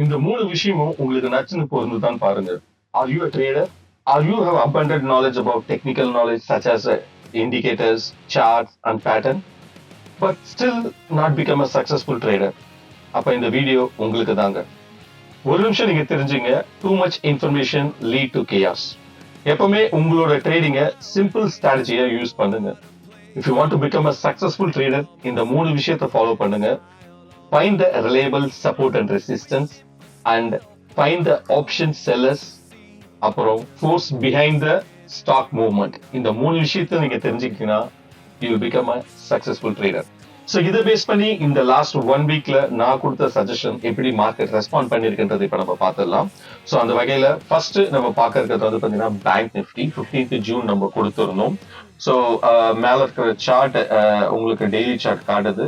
இந்த 3 விஷயமும் உங்களுக்கு நச்சுன்னு பொருந்துதான் பாருங்க. Are you a trader? Are you have abundant knowledge about technical knowledge such as indicators, charts and pattern, but still not become a successful trader? அப்ப இந்த video உங்களுக்கு தாங்க. ஒரு நிமிஷம் நீங்க தெரிஞ்சுங்க. Too much information lead to chaos. எப்பவுமே உங்களோட ட்ரேடிங்க சிம்பிள் ஸ்ட்ராட்டஜியை யூஸ் பண்ணுங்க. If you want to become a successful trader, இந்த 3 விஷயத்தை ஃபாலோ பண்ணுங்க. Find the reliable support and resistance and find the option sellers, அப்புறம் force behind the stock movement. இந்த 3 விஷயத்தை நீங்க தெரிஞ்சுக்கிட்டீங்கன்னா you will become a successful trader. So இதை base பண்ணி இந்த லாஸ்ட் 1 வீக்ல நான் கொடுத்த சஜஷன் எப்படி மார்க்கெட் ரெஸ்பாண்ட் பண்ணிருக்குன்றது இப்ப நம்ம பார்த்துடலாம். ஸோ அந்த வகையில ஃபர்ஸ்ட் நம்ம பார்க்க இருக்கிறது வந்து பாத்தீங்கன்னா பேங்க் நிஃப்டி 15th ஜூன் நம்ம கொடுத்துருந்தோம். ஸோ மேல இருக்கிற சார்ட் உங்களுக்கு டெய்லி சார்ட் காட்டுது.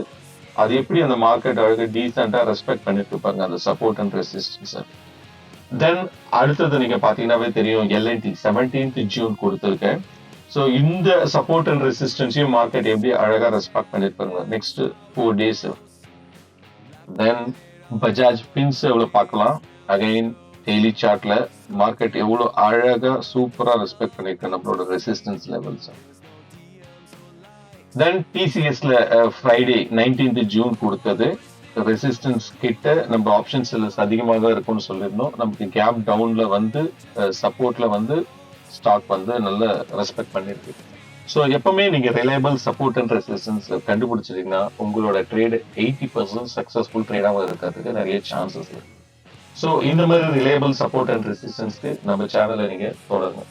அது எப்படி அந்த மார்க்கெட் அழகு டீசெண்டா ரெஸ்பெக்ட் பண்ணிட்டு இருப்பாங்க அந்த சப்போர்ட் அண்ட் ரெசிஸ்டன்ஸ். தென் அடுத்தது நீங்க பாத்தீங்கன்னாவே தெரியும் எல்என்டி 17th ஜூன் கொடுத்துருக்கேன். ஸோ இந்த சப்போர்ட் அண்ட் ரெசிஸ்டன்ஸையும் மார்க்கெட் எப்படி அழகா ரெஸ்பெக்ட் பண்ணிருப்பாங்க நெக்ஸ்ட் 4 days. தென் பஜாஜ் பின்ஸ் எவ்வளவு பார்க்கலாம். அகைன் டெய்லி சார்ட்ல மார்க்கெட் எவ்வளவு அழகா சூப்பரா ரெஸ்பெக்ட் பண்ணிருக்கு நம்மளோட ரெசிஸ்டன்ஸ் லெவல்ஸ். தென் டிசிஎஸ்ல ஃப்ரைடே 19th ஜூன் கொடுத்தது ரெசிஸ்டன்ஸ் கிட்ட நம்ம ஆப்ஷன் செல்லர்ஸ் அதிகமாக தான் இருக்கும்னு சொல்லியிருந்தோம். நமக்கு கேப் டவுன்ல வந்து சப்போர்ட்ல வந்து ஸ்டாக் வந்து நல்ல ரெஸ்பெக்ட் பண்ணிருக்கு. ஸோ எப்பவுமே நீங்க ரிலையபிள் சப்போர்ட் அண்ட் ரெசிஸ்டன்ஸ் கண்டுபிடிச்சிட்டீங்கன்னா உங்களோட ட்ரேட் 80% சக்சஸ்ஃபுல் ட்ரேடாக இருக்கிறதுக்கு நிறைய சான்சஸ் இருக்கு. ஸோ இந்த மாதிரி ரிலையபிள் சப்போர்ட் அண்ட் ரெசிஸ்டன்ஸ்க்கு நம்ம சேனலை நீங்க தொடருங்க.